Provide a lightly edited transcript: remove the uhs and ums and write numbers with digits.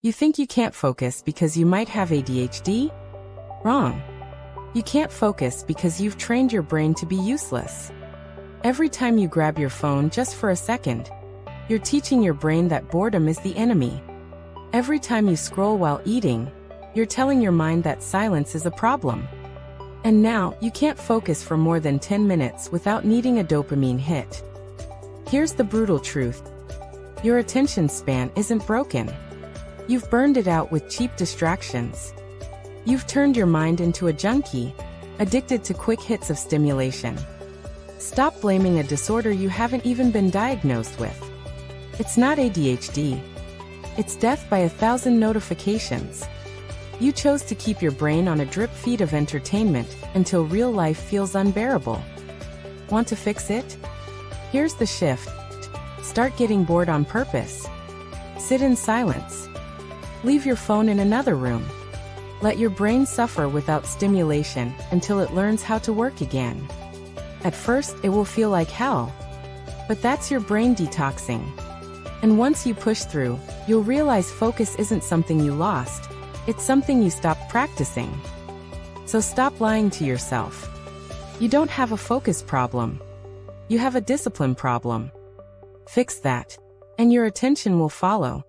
You think you can't focus because you might have ADHD? Wrong. You can't focus because you've trained your brain to be useless. Every time you grab your phone just for a second, you're teaching your brain that boredom is the enemy. Every time you scroll while eating, you're telling your mind that silence is a problem. And now, you can't focus for more than 10 minutes without needing a dopamine hit. Here's the brutal truth. Your attention span isn't broken. You've burned it out with cheap distractions. You've turned your mind into a junkie, addicted to quick hits of stimulation. Stop blaming a disorder you haven't even been diagnosed with. It's not ADHD. It's death by 1,000 notifications. You chose to keep your brain on a drip feed of entertainment until real life feels unbearable. Want to fix it? Here's the shift. Start getting bored on purpose. Sit in silence. Leave your phone in another room. Let your brain suffer without stimulation until it learns how to work again. At first, it will feel like hell. But that's your brain detoxing. And once you push through, you'll realize focus isn't something you lost. It's something you stopped practicing. So stop lying to yourself. You don't have a focus problem. You have a discipline problem. Fix that, and your attention will follow.